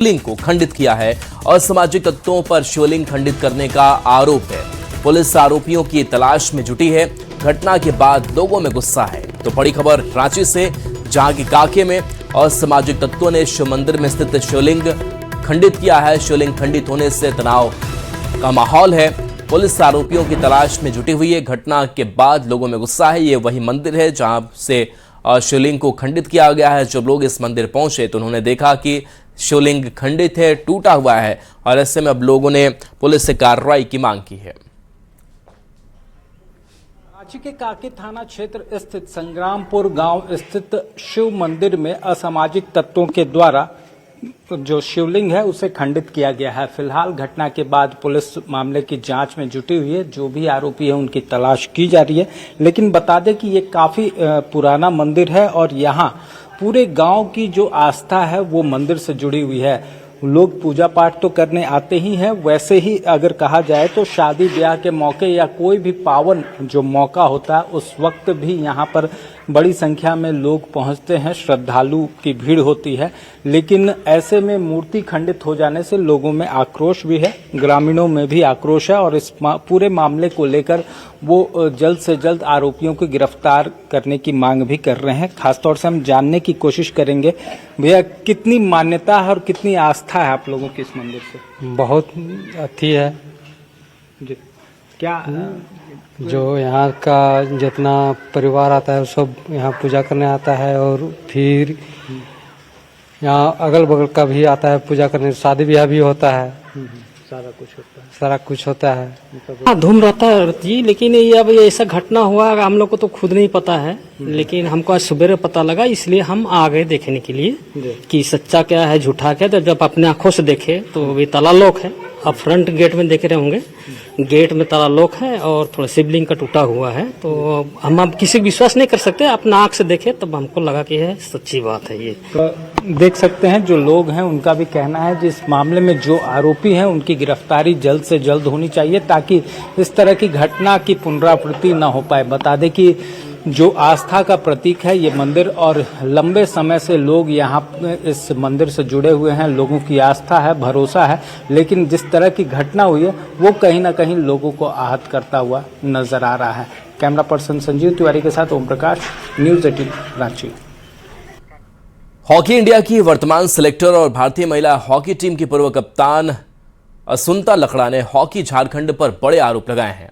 शिवलिंग को खंडित किया है। असामाजिक तत्वों पर शिवलिंग खंडित करने का आरोप है। पुलिस आरोपियों की तलाश में जुटी है। घटना के बाद लोगों में गुस्सा है। तो बड़ी खबर रांची से, जहां की काके में असामाजिक तत्वों ने शिव मंदिर में स्थित शिवलिंग खंडित किया है। शिवलिंग खंडित होने से तनाव का माहौल है। पुलिस आरोपियों की तलाश में जुटी हुई है। घटना के बाद लोगों में गुस्सा है। ये वही मंदिर है जहां से शिवलिंग को खंडित किया गया है। जब लोग इस मंदिर पहुंचे तो उन्होंने देखा कि शिवलिंग खंडित है, टूटा हुआ है, और ऐसे में अब लोगों ने पुलिस से कार्रवाई की मांग की है। रांची के काके थाना क्षेत्र स्थित संग्रामपुर गांव स्थित शिव मंदिर में असामाजिक तत्वों के द्वारा जो शिवलिंग है उसे खंडित किया गया है। फिलहाल घटना के बाद पुलिस मामले की जांच में जुटी हुई है। जो भी आरोपी है उनकी तलाश की जा रही है। लेकिन बता दें कि ये काफी पुराना मंदिर है और यहाँ पूरे गांव की जो आस्था है वो मंदिर से जुड़ी हुई है। लोग पूजा पाठ तो करने आते ही हैं। वैसे ही अगर कहा जाए तो शादी ब्याह के मौके या कोई भी पावन जो मौका होता है उस वक्त भी यहाँ पर बड़ी संख्या में लोग पहुँचते हैं, श्रद्धालु की भीड़ होती है। लेकिन ऐसे में मूर्ति खंडित हो जाने से लोगों में आक्रोश भी है, ग्रामीणों में भी आक्रोश है और इस पूरे मामले को लेकर वो जल्द से जल्द आरोपियों को गिरफ्तार करने की मांग भी कर रहे हैं। खासतौर से हम जानने की कोशिश करेंगे, भैया कितनी मान्यता है और कितनी आस्था है आप लोगों की इस मंदिर से? बहुत अच्छी है। क्या जो यहाँ का जितना परिवार आता है वो सब यहाँ पूजा करने आता है और फिर यहाँ अगल बगल का भी आता है पूजा करने। शादी ब्याह भी होता है, सारा कुछ होता है। सारा कुछ होता है। हाँ, धूम रहता है जी। लेकिन ये अब ये ऐसा घटना हुआ हम लोग को तो खुद नहीं पता है, लेकिन हमको आज सुबह पता लगा, इसलिए हम आ गए देखने के लिए कि सच्चा क्या है झूठा क्या। तो जब अपने आंखों से देखे तो अभी ताला लॉक है। अब फ्रंट गेट में देख रहे होंगे, गेट में ताला लॉक है और थोड़ा शिवलिंग का टूटा हुआ है। तो हम अब किसी विश्वास नहीं कर सकते, अपना आंख से देखे तब हमको लगा कि है सच्ची बात है। ये तो देख सकते हैं जो लोग हैं उनका भी कहना है जिस मामले में जो आरोपी हैं उनकी गिरफ्तारी जल्द से जल्द होनी चाहिए ताकि इस तरह की घटना की पुनरावृत्ति न हो पाए। बता दें कि जो आस्था का प्रतीक है ये मंदिर और लंबे समय से लोग यहाँ इस मंदिर से जुड़े हुए हैं। लोगों की आस्था है, भरोसा है। लेकिन जिस तरह की घटना हुई है वो कहीं ना कहीं लोगों को आहत करता हुआ नजर आ रहा है। कैमरा पर्सन संजीव तिवारी के साथ Om Prakash, news 18 Ranchi. Hockey India की वर्तमान सिलेक्टर और भारतीय महिला हॉकी टीम की पूर्व कप्तान असुंता लकड़ा ने हॉकी झारखंड पर बड़े आरोप लगाए हैं।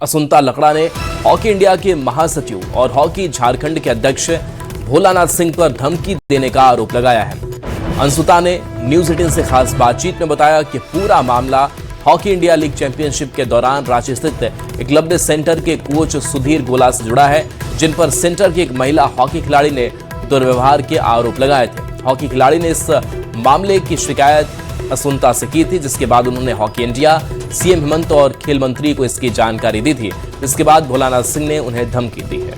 असुंता लकड़ा ने हॉकी इंडिया के महासचिव और हॉकी झारखंड के अध्यक्ष भोलानाथ सिंह पर धमकी देने का आरोप लगाया है। अंशुता ने न्यूज़ 18 से खास बातचीत में बताया कि पूरा मामला हॉकी इंडिया लीग चैंपियनशिप के दौरान रांची स्थित एकलव्य सेंटर के कोच सुधीर गोला से जुड़ा है, जिन पर सेंटर की एक महिला हॉकी खिलाड़ी ने दुर्व्यवहार के आरोप लगाए थे। हॉकी खिलाड़ी ने इस मामले की शिकायत असुंता से की थी, जिसके बाद उन्होंने हॉकी इंडिया, सीएम हेमंत और खेल मंत्री को इसकी जानकारी दी थी। इसके बाद भोलानाथ सिंह ने उन्हें धमकी दी है।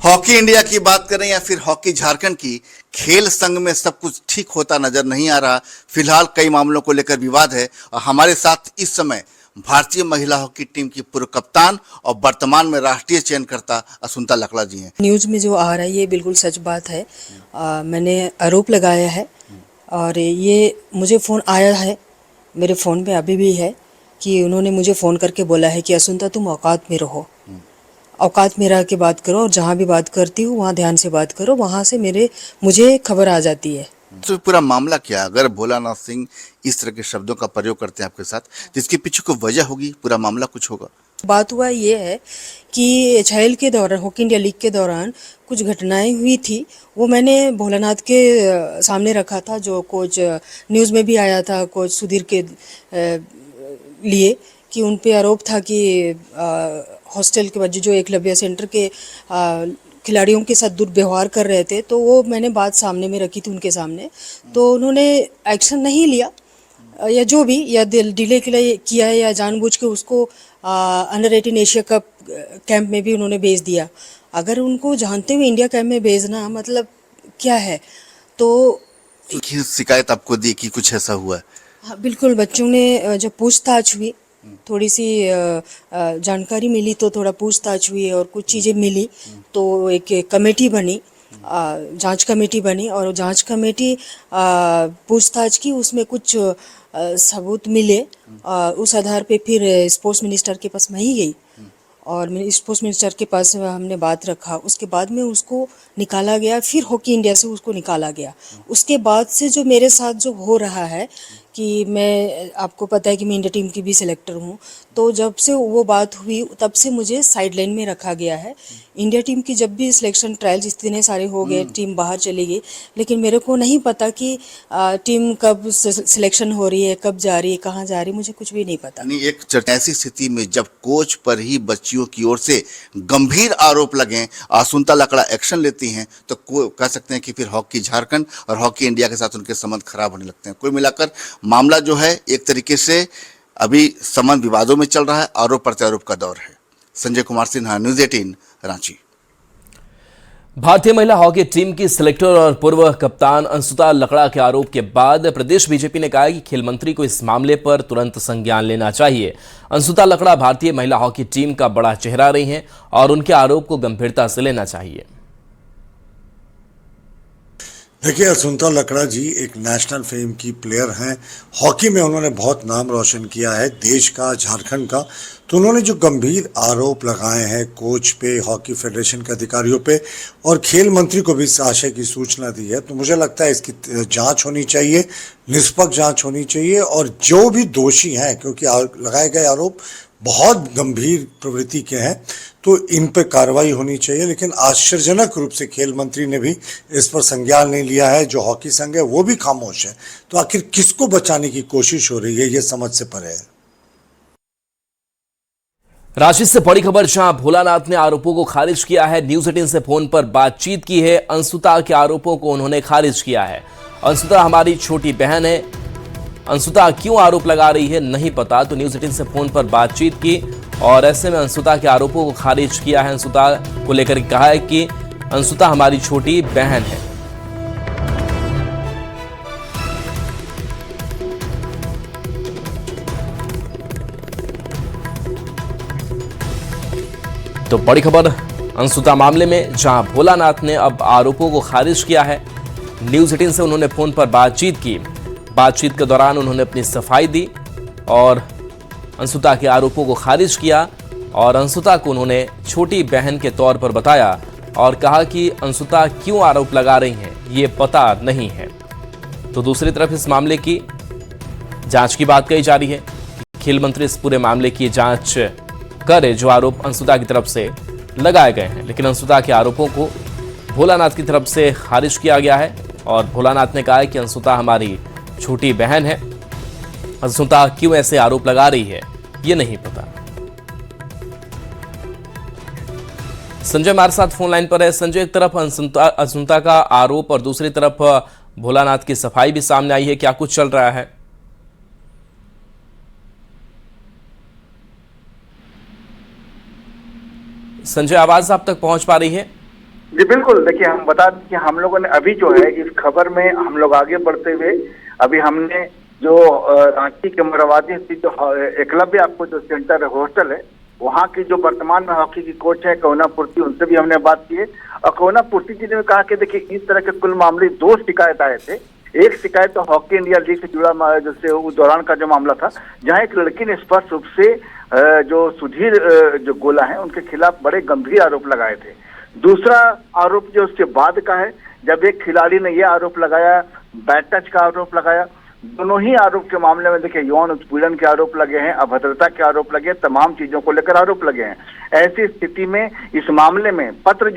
हॉकी इंडिया की बात करें या फिर हॉकी झारखंड की, खेल संघ में सब कुछ ठीक होता नजर नहीं आ रहा। फिलहाल कई मामलों को लेकर विवाद है और हमारे साथ इस समय भारतीय महिला हॉकी टीम की पूर्व कप्तान और वर्तमान में राष्ट्रीय चयनकर्ता असुंता लकड़ा जी हैं। न्यूज़ में जो आ रहा है ये बिल्कुल सच बात है। मैंने आरोप लगाया है और ये मुझे फ़ोन आया है, मेरे फ़ोन पे अभी भी है कि उन्होंने मुझे फ़ोन करके बोला है कि असुंता तुम औकात में रहो, औकात में रह के बात करो और जहाँ भी बात करती हूँ वहाँ ध्यान से बात करो, वहाँ से मुझे खबर आ जाती है। तो पूरा मामला क्या, अगर भोलानाथ सिंह इस तरह के शब्दों का प्रयोग करते हैं आपके साथ, जिसके पीछे कोई वजह होगी, पूरा मामला कुछ होगा? बात हुआ ये है कि एचआईएल के दौरान, हॉकी इंडिया लीग के दौरान कुछ घटनाएं हुई थी, वो मैंने भोलानाथ के सामने रखा था। जो कोच न्यूज़ में भी आया था कोच सुधीर के लिए कि उन पे आरोप था कि हॉस्टल के बच्चे जो एकलव्य सेंटर के खिलाड़ियों के साथ दुर्व्यवहार कर रहे थे, तो वो मैंने बात सामने में रखी थी उनके सामने। तो उन्होंने एक्शन नहीं लिया या जो भी, या डिले किया है या जानबूझ के उसको अंडर 18 एशिया कप कैंप में भी उन्होंने भेज दिया। अगर उनको जानते हुए इंडिया कैंप में भेजना मतलब क्या है? तो शिकायत आपको दी कि कुछ ऐसा हुआ है? हाँ बिल्कुल, बच्चों ने जब पूछताछ हुई, थोड़ी सी जानकारी मिली, तो थोड़ा पूछताछ हुई और कुछ चीज़ें मिली, तो एक कमेटी बनी जांच कमेटी बनी और जांच कमेटी पूछताछ की, उसमें कुछ सबूत मिले। उस आधार पे फिर स्पोर्ट्स मिनिस्टर के पास मैं ही गई और स्पोर्ट्स मिनिस्टर के पास हमने बात रखा। उसके बाद में उसको निकाला गया, फिर हॉकी इंडिया से उसको निकाला गया। उसके बाद से जो मेरे साथ जो हो रहा है कि मैं, आपको पता है कि मैं इंडिया टीम की भी सिलेक्टर हूँ, तो जब से वो बात हुई तब से मुझे साइड लाइन में रखा गया है। इंडिया टीम की जब भी सिलेक्शन ट्रायल्स इतने सारे हो गए, टीम बाहर चली गई, लेकिन मेरे को नहीं पता कि टीम कब सिलेक्शन हो रही है, कब जा रही है, कहाँ जा रही है, मुझे कुछ भी नहीं पता। यानी एक ऐसी स्थिति में जब कोच पर ही बच्चियों की ओर से गंभीर आरोप लगे, असुंता लकड़ा एक्शन लेती हैं, तो कह सकते हैं कि फिर हॉकी झारखंड और हॉकी इंडिया के साथ उनके संबंध खराब होने लगते हैं। कुल मिलाकर मामला जो है एक तरीके से अभी संबंध विवादों में चल रहा है, आरोप प्रत्यारोप का दौर है। संजय कुमार सिन्हा, न्यूज़ 18, रांची। भारतीय महिला हॉकी टीम की सिलेक्टर और पूर्व कप्तान अंशुता लकड़ा के आरोप के बाद प्रदेश बीजेपी ने कहा है कि खेल मंत्री को इस मामले पर तुरंत संज्ञान लेना चाहिए। अंशुता लकड़ा भारतीय महिला हॉकी टीम का बड़ा चेहरा रही हैं और उनके आरोप को गंभीरता से लेना चाहिए। देखिए, असुंता लकड़ा जी एक नेशनल फेम की प्लेयर हैं। हॉकी में उन्होंने बहुत नाम रोशन किया है, देश का, झारखंड का। तो उन्होंने जो गंभीर आरोप लगाए हैं कोच पे, हॉकी फेडरेशन के अधिकारियों पे और खेल मंत्री को भी इस आशय की सूचना दी है, तो मुझे लगता है इसकी जांच होनी चाहिए, निष्पक्ष जांच होनी चाहिए और जो भी दोषी हैं, क्योंकि लगाए गए आरोप बहुत गंभीर प्रवृत्ति के हैं, तो इन पर कार्रवाई होनी चाहिए। लेकिन आश्चर्यजनक रूप से खेल मंत्री ने भी इस पर संज्ञान नहीं लिया है। जो हॉकी संघ है वो भी खामोश है। तो आखिर किसको बचाने की कोशिश हो रही है, ये समझ से परे है। रांची से बड़ी खबर, जहां भोलानाथ ने आरोपों को खारिज किया है। न्यूज़ 18 से फोन पर बातचीत की है। अंशुता के आरोपों को उन्होंने खारिज किया है। अंशुता हमारी छोटी बहन है। अंशुता क्यों आरोप लगा रही है नहीं पता, तो न्यूज़ 18 से फोन पर बातचीत की और ऐसे में अंशुता के आरोपों को खारिज किया है। अंशुता को लेकर कहा है कि अंशुता हमारी छोटी बहन है। तो बड़ी खबर अंशुता मामले में, जहां भोलानाथ ने अब आरोपों को खारिज किया है। न्यूज़ 18 से उन्होंने फोन पर बातचीत की। बातचीत के दौरान उन्होंने अपनी सफाई दी और अंशुता के आरोपों को खारिज किया और अंशुता को उन्होंने छोटी बहन के तौर पर बताया और कहा कि अंशुता क्यों आरोप लगा रही हैं ये पता नहीं है। तो दूसरी तरफ इस मामले की जांच की बात कही जा रही है। खेल मंत्री इस पूरे मामले की जांच करे जो आरोप अंशुता की तरफ से लगाए गए हैं, लेकिन अंशुता के आरोपों को भोलानाथ की तरफ से खारिज किया गया है और भोलानाथ ने कहा है कि अंशुता हमारी छोटी बहन है। अंशुता क्यों ऐसे आरोप लगा रही है ये नहीं पता। संजय हमारे साथ फोन लाइन पर है। संजय, एक तरफ अंशुता का आरोप और दूसरी तरफ भोलानाथ की सफाई भी सामने आई है, क्या कुछ चल रहा है? संजय, आवाज आप तक पहुंच पा रही है? जी बिल्कुल। देखिए, हम बता दें कि हम लोगों ने अभी जो है इस खबर में हम लोग आगे बढ़ते हुए अभी हमने जो रांची के मोराबादी स्थित जो एकलव्य आपको जो सेंटर हॉस्टल है, वहाँ की जो वर्तमान में हॉकी की कोच है करुणा पूर्ति, उनसे भी हमने बात की है और करुणा पूर्ति जी ने कहा कि देखिए इस तरह के कुल मामले 2 शिकायत आए थे। एक शिकायत तो हॉकी इंडिया लीग से जुड़ा जैसे उस दौरान का जो मामला था, जहाँ एक लड़की ने स्पष्ट रूप से जो सुधीर जो गोला है उनके खिलाफ बड़े गंभीर आरोप लगाए थे। दूसरा आरोप जो उसके बाद का है, जब एक खिलाड़ी ने यह आरोप लगाया, बैड टच का आरोप लगाया। दोनों ही आरोप के मामले में देखिए यौन उत्पीड़न के आरोप लगे हैं, अभद्रता के आरोप लगे, तमाम चीजों को लेकर आरोप लगे हैं। ऐसी स्थिति में इस मामले में पत्र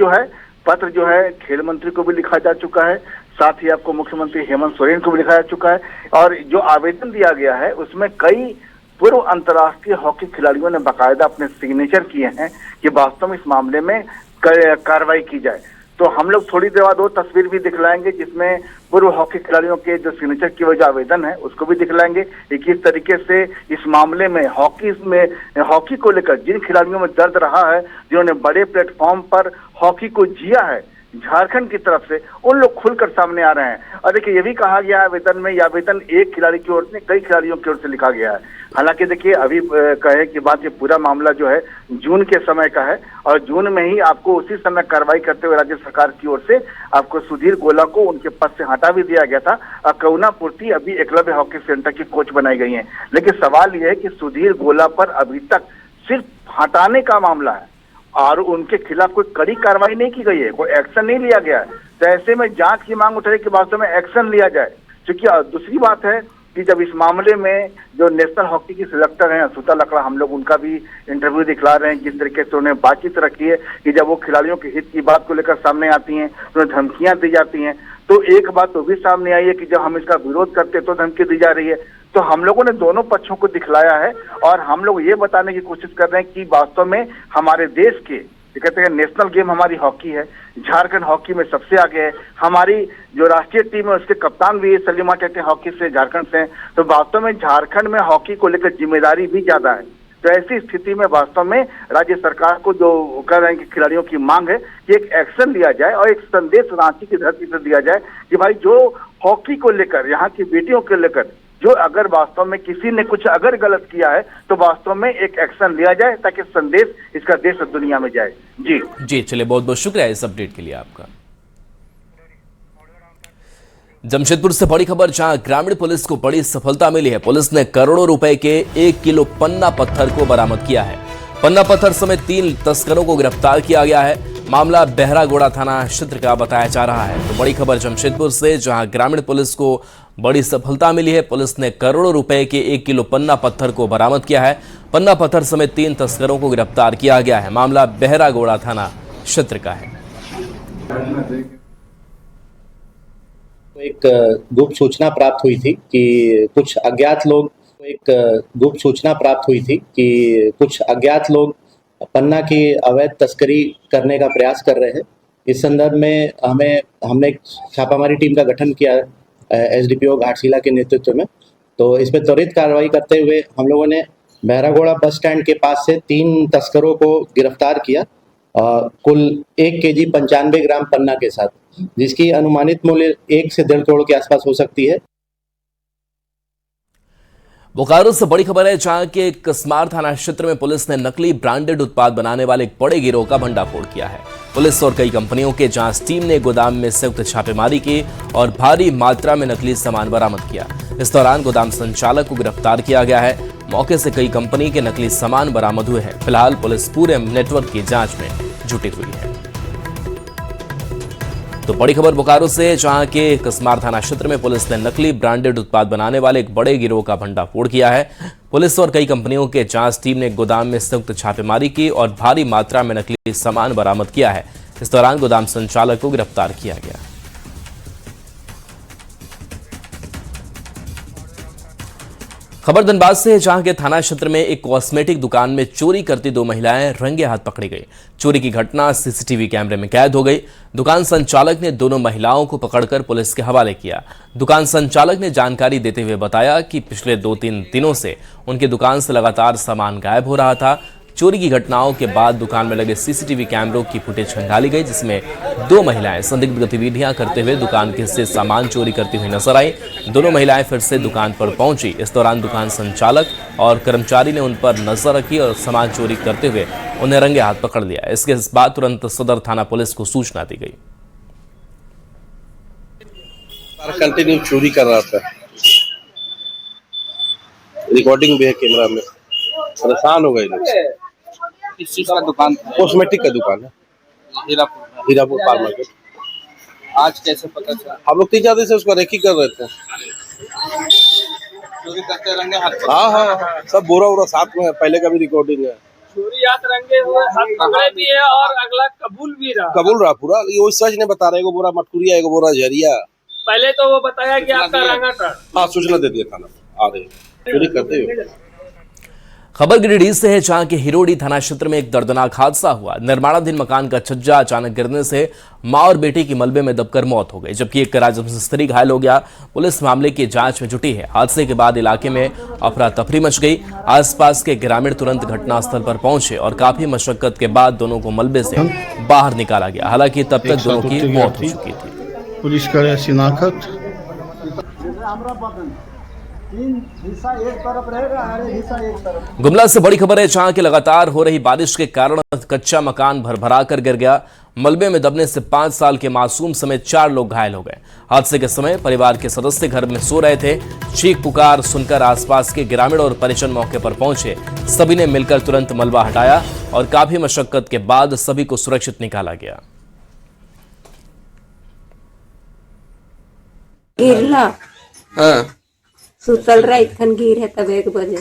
जो है खेल मंत्री को भी लिखा जा चुका है, साथ ही आपको मुख्यमंत्री हेमंत सोरेन को भी लिखा जा चुका है और जो आवेदन दिया गया है उसमें कई पूर्व अंतर्राष्ट्रीय हॉकी खिलाड़ियों ने बाकायदा अपने सिग्नेचर किए हैं कि वास्तव में इस मामले में कार्रवाई की जाए। तो हम लोग थोड़ी देर बाद वो तस्वीर भी दिखलाएंगे जिसमें पूर्व हॉकी खिलाड़ियों के जो सिग्नेचर की वजह आवेदन है उसको भी दिखलाएंगे कि किस तरीके से इस मामले में हॉकी को लेकर जिन खिलाड़ियों में दर्द रहा है, जिन्होंने बड़े प्लेटफॉर्म पर हॉकी को जिया है, झारखंड की तरफ से उन लोग खुलकर सामने आ रहे हैं। और देखिए ये भी कहा गया है वेतन में, या वेतन एक खिलाड़ी की ओर से कई खिलाड़ियों की ओर से लिखा गया है। हालांकि देखिए अभी कहे की बात, ये पूरा मामला जो है जून के समय का है और जून में ही आपको उसी समय कार्रवाई करते हुए राज्य सरकार की ओर से आपको सुधीर गोला को उनके पद से हटा भी दिया गया था। करुणा पूर्ति अभी एकलव्य हॉकी सेंटर की कोच बनाई गई है। लेकिन सवाल यह है कि सुधीर गोला पर अभी तक सिर्फ हटाने का मामला है और उनके खिलाफ कोई कड़ी कार्रवाई नहीं की गई है, कोई एक्शन नहीं लिया गया है। तो ऐसे में जांच की मांग उठ रही है कि वास्तव में एक्शन लिया जाए। क्योंकि दूसरी बात है कि जब इस मामले में जो नेशनल हॉकी की सिलेक्टर हैं असुता लकड़ा, हम लोग उनका भी इंटरव्यू दिखला रहे हैं, जिस तरीके से उन्हें बातचीत रखी है कि जब वो खिलाड़ियों के हित की बात को लेकर सामने आती हैं तो उन्हें धमकियां दी जाती हैं। तो एक बात तो भी सामने आई है कि जब हम इसका विरोध करते तो धमकी दी जा रही है। तो हम लोगों ने दोनों पक्षों को दिखलाया है और हम लोग ये बताने की कोशिश कर रहे हैं कि वास्तव में हमारे देश के कहते हैं नेशनल गेम हमारी हॉकी है, झारखंड हॉकी में सबसे आगे है। हमारी जो राष्ट्रीय टीम है उसके कप्तान भी सलीमा टेटे हॉकी से झारखंड से हैं। तो वास्तव में झारखंड में हॉकी को लेकर जिम्मेदारी भी ज्यादा है। तो ऐसी स्थिति में वास्तव में राज्य सरकार को जो कह रहे हैं कि खिलाड़ियों की मांग है कि एक एक्शन लिया जाए और एक संदेश रांची की धरती से दिया जाए कि भाई जो हॉकी को लेकर, यहाँ की बेटियों को लेकर जो अगर वास्तव में किसी ने कुछ अगर गलत किया है तो वास्तव में एक एक्शन लिया जाए ताकि संदेश इसका देश और दुनिया में जाए। जी चलिए, बहुत बहुत शुक्रिया इस अपडेट के लिए आपका। जमशेदपुर से बड़ी खबर, जहां ग्रामीण पुलिस को बड़ी सफलता मिली है। पुलिस ने करोड़ों रुपए के 1 किलो पन्ना पत्थर को बरामद किया है। पन्ना पत्थर समेत 3 तस्करों को गिरफ्तार किया गया है। मामला बहरागोड़ा थाना क्षेत्र का बताया जा रहा है। तो बड़ी खबर जमशेदपुर से, जहां ग्रामीण पुलिस को बड़ी सफलता मिली है। पुलिस ने करोड़ों रुपए के 1 किलो पन्ना पत्थर को बरामद किया है। पन्ना पत्थर समेत 3 तस्करों को गिरफ्तार किया गया है। मामला बहरागोड़ा थाना क्षेत्र का है। एक गुप्त सूचना प्राप्त हुई थी कि कुछ अज्ञात लोग पन्ना की अवैध तस्करी करने का प्रयास कर रहे हैं। इस संदर्भ में हमने एक छापामारी टीम का गठन किया एसडीपीओ घाटशिला के नेतृत्व में। तो इस पर त्वरित कार्रवाई करते हुए हम लोगों ने बहरागोड़ा बस स्टैंड के पास से 3 तस्करों को गिरफ्तार किया, कुल 1 केजी 95 ग्राम पन्ना के साथ, जिसकी अनुमानित मूल्य 1 से 1.5 करोड़ के आसपास हो सकती है। बोकारो से बड़ी खबर है, जहां के कसमार थाना क्षेत्र में पुलिस ने नकली ब्रांडेड उत्पाद बनाने वाले एक बड़े गिरोह का भंडाफोड़ किया है। पुलिस और कई कंपनियों के जांच टीम ने गोदाम में संयुक्त छापेमारी की और भारी मात्रा में नकली सामान बरामद किया। इस दौरान गोदाम संचालक को गिरफ्तार किया गया है। मौके से कई कंपनी के नकली सामान बरामद हुए हैं। फिलहाल पुलिस पूरे नेटवर्क की जांच में जुटी हुई है। तो बड़ी खबर बोकारो से, जहां के कसमार थाना क्षेत्र में पुलिस ने नकली ब्रांडेड उत्पाद बनाने वाले एक बड़े गिरोह का भंडाफोड़ किया है। पुलिस और कई कंपनियों के जांच टीम ने गोदाम में संयुक्त छापेमारी की और भारी मात्रा में नकली सामान बरामद किया है। इस दौरान गोदाम संचालक को गिरफ्तार किया गया। खबर धनबाद से, जहां के थाना क्षेत्र में एक कॉस्मेटिक दुकान में चोरी करती 2 महिलाएं रंगे हाथ पकड़ी गई। चोरी की घटना सीसीटीवी कैमरे में कैद हो गई। दुकान संचालक ने दोनों महिलाओं को पकड़कर पुलिस के हवाले किया। दुकान संचालक ने जानकारी देते हुए बताया कि पिछले 2-3 दिनों से उनकी दुकान से लगातार सामान गायब हो रहा था। चोरी की घटनाओं के बाद दुकान में लगे सीसीटीवी कैमरों की फुटेज खंगाली गई, जिसमें 2 महिलाएं संदिग्ध गतिविधियां करते हुए दुकान के से सामान चोरी करती हुई नजर आई। दोनों महिलाएं फिर से दुकान पर पहुंची। इस दौरान दुकान संचालक और कर्मचारी ने उन पर नजर रखी और सामान चोरी करते हुए उन्हें रंगे हाथ पकड़ लिया। इसके बाद तुरंत सदर थाना पुलिस को सूचना दी गई। कंटिन्यू चोरी कर रहा था, रिकॉर्डिंग भी है कैमरा में। परेशान हो गए लोग। किस चीज का दुकान था? कॉस्मेटिक का दुकान है, हीरापुर पाल मार्केट। आज कैसे पता चला? हम लोग 3-4 दिन से उसका रेकी कर रहे थे। चोरी करते रंगे हाथ? हाँ, सब बोरा साथ में, पहले का भी रिकॉर्डिंग है। चोरी हाथ रंगे हुए हाथ पकड़े भी है और अगला कबूल रहा पूरा। ये वो सच नहीं बता रहे, एगो बोरा मटकुरिया, एगो बोरा जहरिया। पहले तो वो बताया कि आपका रंगा था। हाँ, सूचना दे दिया थाना, आ रहे चोरी करते हुए। खबर गिरिडीह से है, जहां के हिरोडी थाना क्षेत्र में एक दर्दनाक हादसा हुआ। निर्माणाधीन मकान का छज्जा अचानक गिरने से मां और बेटी की मलबे में दबकर मौत हो गई, जबकि एक राजमिस्त्री घायल हो गया। पुलिस मामले की जांच में जुटी है। हादसे के बाद इलाके में अफरा तफरी मच गई। आसपास के ग्रामीण तुरंत घटनास्थल पर पहुंचे और काफी मशक्कत के बाद दोनों को मलबे से बाहर निकाला गया। हालांकि तब तक दोनों की मौत हो चुकी थी। पुलिस करे शिनाख्त। गुमला से बड़ी खबर है, जहां की लगातार हो रही बारिश के कारण कच्चा मकान भरभरा कर गिर गया। मलबे में दबने से 5 साल के मासूम समेत 4 लोग घायल हो गए। हादसे के समय परिवार के सदस्य घर में सो रहे थे। चीख पुकार सुनकर आसपास के ग्रामीण और परिजन मौके पर पहुंचे। सभी ने मिलकर तुरंत मलबा हटाया और काफी मशक्कत के बाद सभी को सुरक्षित निकाला गया। सुतल रही खन गिर है तब 1 बजे।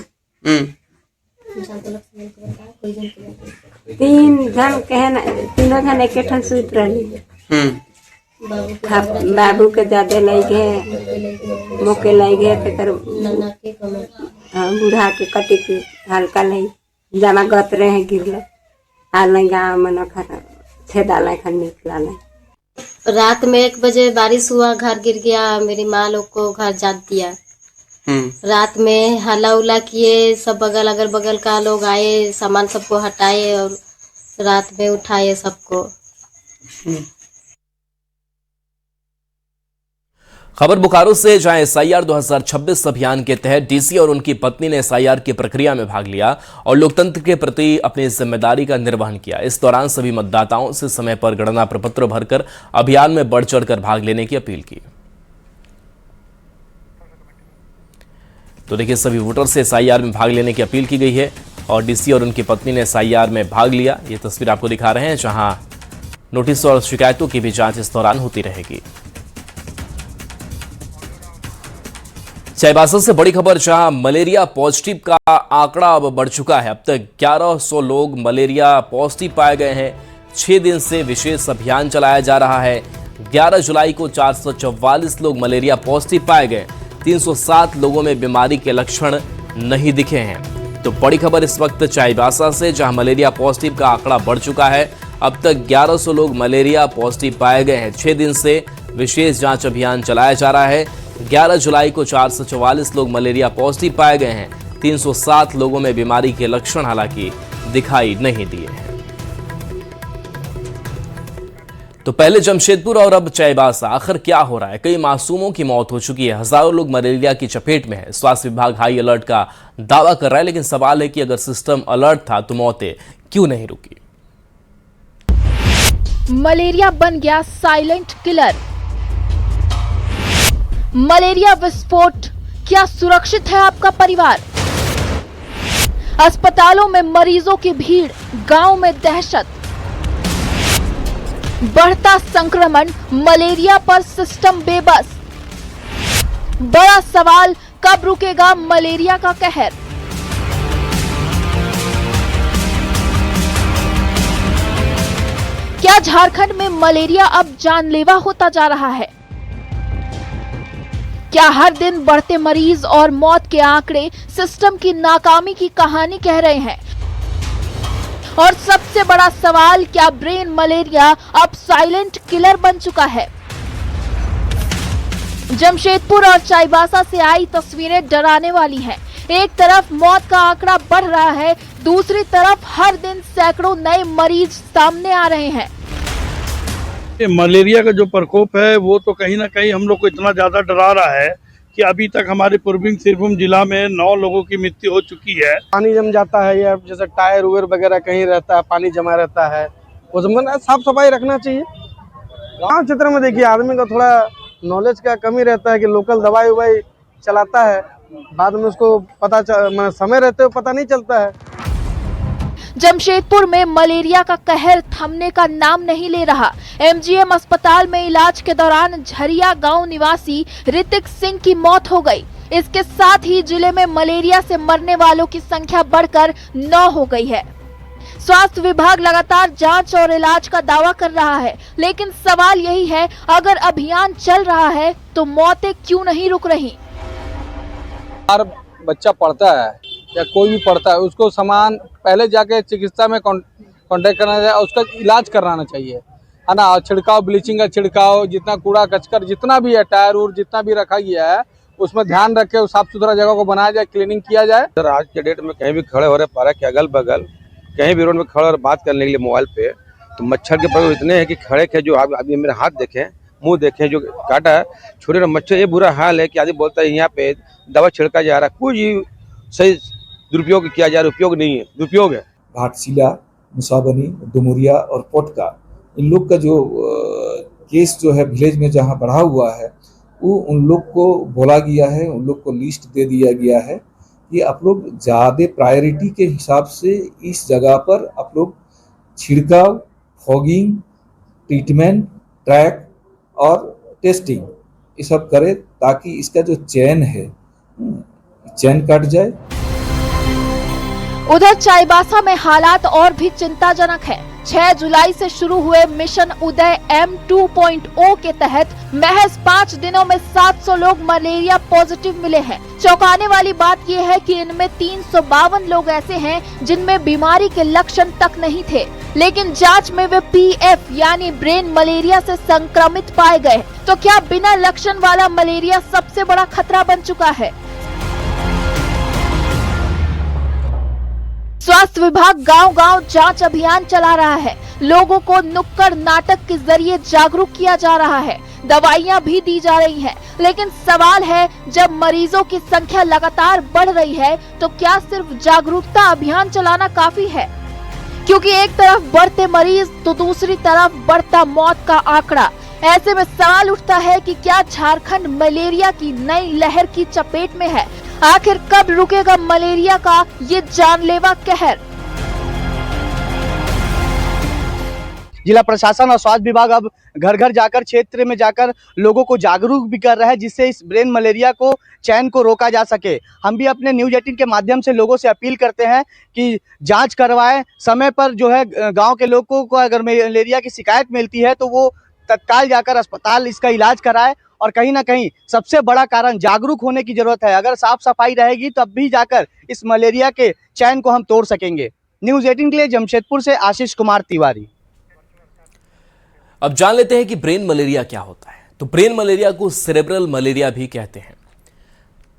3 जन कहन 3 जन एक ठन सुत रही। बाबू के ज्यादा लग गए, मोके लग गए तकर बूढ़ा के कटी के हल्का नहीं जमा गत रहे गिरल। हाल नहीं गाँव मन छेदा खन निकला नहीं। रात में 1 बजे बारिश हुआ, घर गिर गया। मेरी माँ लोग को घर जात दिया। रात में हल्ला उल्ला किए, सब अगल बगल का लोग आए, सामान सबको हटाए और रात में उठाए सबको। खबर बोकारो से, जहां SIR 2026 अभियान के तहत डीसी और उनकी पत्नी ने SIR की प्रक्रिया में भाग लिया और लोकतंत्र के प्रति अपनी जिम्मेदारी का निर्वहन किया। इस दौरान सभी मतदाताओं से समय पर गणना प्रपत्र भरकर अभियान में बढ़ चढ़कर भाग लेने की अपील की। तो देखिए, सभी वोटर से SIR में भाग लेने की अपील की गई है और डीसी और उनकी पत्नी ने SIR में भाग लिया। ये तस्वीर आपको दिखा रहे हैं, जहां नोटिस और शिकायतों की भी जांच इस दौरान होती रहेगी। चाईबासा से बड़ी खबर, जहां मलेरिया पॉजिटिव का आंकड़ा अब बढ़ चुका है। अब तक 1100 लोग मलेरिया पॉजिटिव पाए गए हैं। 6 दिन से विशेष अभियान चलाया जा रहा है। 11 जुलाई को 444 लोग मलेरिया पॉजिटिव पाए गए। 307 लोगों में बीमारी के लक्षण नहीं दिखे हैं। तो बड़ी खबर इस वक्त चाईबासा से, जहां मलेरिया पॉजिटिव का आंकड़ा बढ़ चुका है। अब तक 1100 लोग मलेरिया पॉजिटिव पाए गए हैं। 6 दिन से विशेष जांच अभियान चलाया जा रहा है। 11 जुलाई को 444 लोग मलेरिया पॉजिटिव पाए गए हैं। 307 लोगों में बीमारी के लक्षण हालांकि दिखाई नहीं दिए हैं। तो पहले जमशेदपुर और अब चाईबासा, आखिर क्या हो रहा है? कई मासूमों की मौत हो चुकी है, हजारों लोग मलेरिया की चपेट में है। स्वास्थ्य विभाग हाई अलर्ट का दावा कर रहा है, लेकिन सवाल है कि अगर सिस्टम अलर्ट था तो मौतें क्यों नहीं रुकी? मलेरिया बन गया साइलेंट किलर। मलेरिया विस्फोट, क्या सुरक्षित है आपका परिवार? अस्पतालों में मरीजों की भीड़, गांव में दहशत। बढ़ता संक्रमण, मलेरिया पर सिस्टम बेबस। बड़ा सवाल, कब रुकेगा मलेरिया का कहर? क्या झारखंड में मलेरिया अब जानलेवा होता जा रहा है? क्या हर दिन बढ़ते मरीज और मौत के आंकड़े सिस्टम की नाकामी की कहानी कह रहे हैं? और सबसे बड़ा सवाल, क्या ब्रेन मलेरिया अब साइलेंट किलर बन चुका है? जमशेदपुर और चाईबासा से आई तस्वीरें डराने वाली हैं। एक तरफ मौत का आंकड़ा बढ़ रहा है, दूसरी तरफ हर दिन सैकड़ों नए मरीज सामने आ रहे हैं। मलेरिया का जो प्रकोप है वो तो कहीं ना कहीं हम लोग को इतना ज्यादा डरा रहा है कि अभी तक हमारे पूर्वी सिंहभूम जिला में 9 लोगों की मृत्यु हो चुकी है। पानी जम जाता है या जैसे टायर उयर वगैरह कहीं रहता है, पानी जमा रहता है, उसमें साफ सफाई रखना चाहिए। गाँव क्षेत्र में देखिए आदमी का थोड़ा नॉलेज का कमी रहता है कि लोकल दवाई उवाई चलाता है, बाद में उसको पता समय रहते हुए पता नहीं चलता है। जमशेदपुर में मलेरिया का कहर थमने का नाम नहीं ले रहा। MGM अस्पताल में इलाज के दौरान झरिया गांव निवासी ऋतिक सिंह की मौत हो गई। इसके साथ ही जिले में मलेरिया से मरने वालों की संख्या बढ़कर 9 हो गई है। स्वास्थ्य विभाग लगातार जांच और इलाज का दावा कर रहा है, लेकिन सवाल यही है, अगर अभियान चल रहा है तो मौतें क्यों नहीं रुक रही? हर बच्चा पढ़ता है या कोई भी पड़ता है उसको सामान पहले जाके चिकित्सा में कांटेक्ट करना चाहिए और उसका इलाज कराना चाहिए, है ना। और छिड़काव, ब्लीचिंग का छिड़काव, जितना कूड़ा कचकर जितना भी है, टायर उर जितना भी रखा गया है उसमें ध्यान रखे, साफ सुथरा जगह को बनाया जाए, क्लीनिंग किया जाए। सर आज के डेट में कहीं भी खड़े हो रहे पार्क के अगल बगल, कहीं भी रोड में खड़े और बात करने के लिए मोबाइल पे, तो मच्छर के प्रकोप इतने हैं कि खड़े के जो अभी मेरे हाथ देखें, मुंह देखें, जो काटा है छोटे मच्छर, ये बुरा हाल है कि आदमी बोलता है यहाँ पे दवा छिड़का जा रहा है, कुछ सही दुरुपयोग किया जा रहा है, उपयोग नहीं है, दुरुपयोग है। घाटशिला, मुसाबनी, डुमरिया और पोटका, इन लोग का जो केस जो है विलेज में जहाँ बढ़ा हुआ है, वो उन लोग को बोला गया है, उन लोग को लिस्ट दे दिया गया है कि आप लोग ज़्यादा प्रायोरिटी के हिसाब से इस जगह पर आप लोग छिड़काव, फॉगिंग, ट्रीटमेंट, ट्रैक और टेस्टिंग ये सब करें ताकि इसका जो चैन है चैन कट जाए। उधर चाईबासा में हालात और भी चिंताजनक है। 6 जुलाई से शुरू हुए मिशन उदय M2.0 के तहत महज 5 दिनों में 700 लोग मलेरिया पॉजिटिव मिले हैं। चौंकाने वाली बात यह है कि इनमें 352 लोग ऐसे हैं जिनमें बीमारी के लक्षण तक नहीं थे, लेकिन जांच में वे PF यानी ब्रेन मलेरिया से संक्रमित पाए गए। तो क्या बिना लक्षण वाला मलेरिया सबसे बड़ा खतरा बन चुका है? स्वास्थ्य विभाग गांव-गांव जांच अभियान चला रहा है। लोगों को नुक्कड़ नाटक के जरिए जागरूक किया जा रहा है। दवाइयां भी दी जा रही हैं, लेकिन सवाल है जब मरीजों की संख्या लगातार बढ़ रही है तो क्या सिर्फ जागरूकता अभियान चलाना काफी है? क्योंकि एक तरफ बढ़ते मरीज तो दूसरी तरफ बढ़ता मौत का आंकड़ा। ऐसे में सवाल उठता है कि क्या झारखंड मलेरिया की नई लहर की चपेट में है? आखिर कब रुकेगा मलेरिया का ये जानलेवा कहर? जिला प्रशासन और स्वास्थ्य विभाग अब घर घर जाकर, क्षेत्र में जाकर लोगों को जागरूक भी कर रहा है, जिससे इस ब्रेन मलेरिया को, चैन को रोका जा सके। हम भी अपने न्यूज़ 18 के माध्यम से लोगों से अपील करते हैं कि जांच करवाएं समय पर। जो है गांव के लोगों को अगर मलेरिया की शिकायत मिलती है तो वो तत्काल जाकर अस्पताल इसका इलाज कराए। और कहीं ना कहीं सबसे बड़ा कारण जागरूक होने की जरूरत है। अगर साफ सफाई रहेगी तब भी जाकर इस मलेरिया के चैन को हम तोड़ सकेंगे। न्यूज़ 18 के लिए जमशेदपुर से आशीष कुमार तिवारी। अब जान लेते हैं कि ब्रेन मलेरिया क्या होता है। तो ब्रेन मलेरिया को सेरेब्रल मलेरिया भी कहते हैं।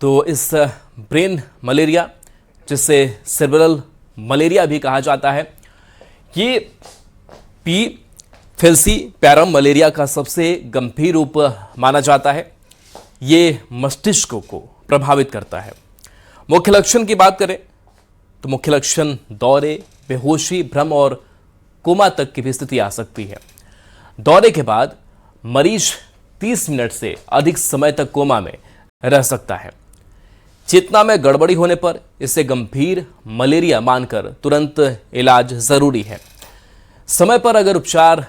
तो इस ब्रेन मलेरिया, जिसे सेरेब्रल मलेरिया भी कहा जाता है, ये पी फेल्सीपैरम मलेरिया का सबसे गंभीर रूप माना जाता है। ये मस्तिष्क को प्रभावित करता है। मुख्य लक्षण की बात करें तो मुख्य लक्षण दौरे, बेहोशी, भ्रम और कोमा तक की भी स्थिति आ सकती है। दौरे के बाद मरीज 30 मिनट से अधिक समय तक कोमा में रह सकता है। चेतना में गड़बड़ी होने पर इसे गंभीर मलेरिया मानकर तुरंत इलाज जरूरी है। समय पर अगर उपचार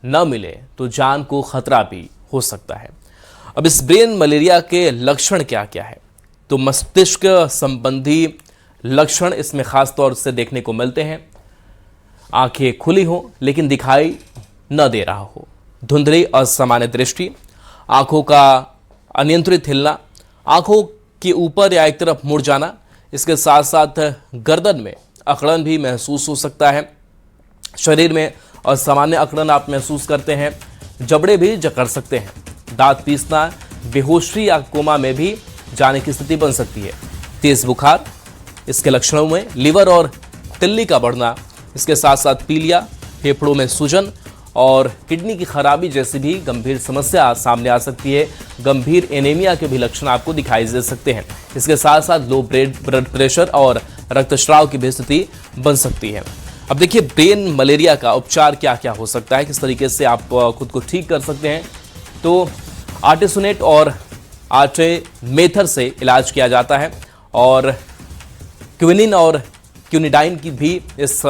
न मिले तो जान को खतरा भी हो सकता है। अब इस ब्रेन मलेरिया के लक्षण क्या क्या है? तो मस्तिष्क संबंधी लक्षण इसमें खास तौर से देखने को मिलते हैं। आंखें खुली हो लेकिन दिखाई न दे रहा हो, धुंधली असामान्य दृष्टि, आंखों का अनियंत्रित हिलना, आंखों के ऊपर या एक तरफ मुड़ जाना, इसके साथ साथ गर्दन में अकड़न भी महसूस हो सकता है। शरीर में असामान्य अकड़न आप महसूस करते हैं, जबड़े भी जकड़ सकते हैं, दांत पीसना, बेहोशी या कोमा में भी जाने की स्थिति बन सकती है। तेज बुखार, इसके लक्षणों में लीवर और तिल्ली का बढ़ना, इसके साथ साथ पीलिया, फेफड़ों में सूजन और किडनी की खराबी जैसी भी गंभीर समस्या सामने आ सकती है। गंभीर एनीमिया के भी लक्षण आपको दिखाई दे सकते हैं। इसके साथ साथ लो ब्लड प्रेशर और रक्तस्राव की भी स्थिति बन सकती है। अब देखिए ब्रेन मलेरिया का उपचार क्या क्या हो सकता है, किस तरीके से आप खुद को ठीक कर सकते हैं। तो आर्टेसोनेट और आर्टेमेथर से इलाज किया जाता है और क्विनिन और क्यूनिडाइन की भी इस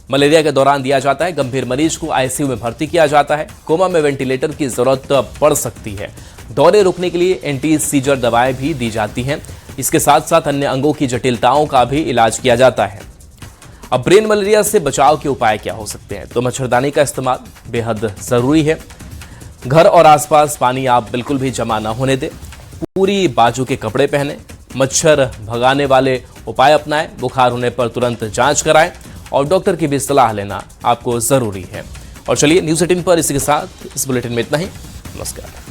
मलेरिया के दौरान दिया जाता है। गंभीर मरीज को आईसीयू में भर्ती किया जाता है। कोमा में वेंटिलेटर की जरूरत पड़ सकती है। दौरे रोकने के लिए एंटी सीजर दवाएं भी दी जाती हैं। इसके साथ साथ अन्य अंगों की जटिलताओं का भी इलाज किया जाता है। अब ब्रेन मलेरिया से बचाव के उपाय क्या हो सकते हैं? तो मच्छरदानी का इस्तेमाल बेहद जरूरी है। घर और आसपास पानी आप बिल्कुल भी जमा ना होने दें। पूरी बाजू के कपड़े पहने, मच्छर भगाने वाले उपाय अपनाएं, बुखार होने पर तुरंत जांच कराएं और डॉक्टर की भी सलाह लेना आपको जरूरी है। और चलिए न्यूज़ 18 पर इसी के साथ इस बुलेटिन में इतना ही। नमस्कार।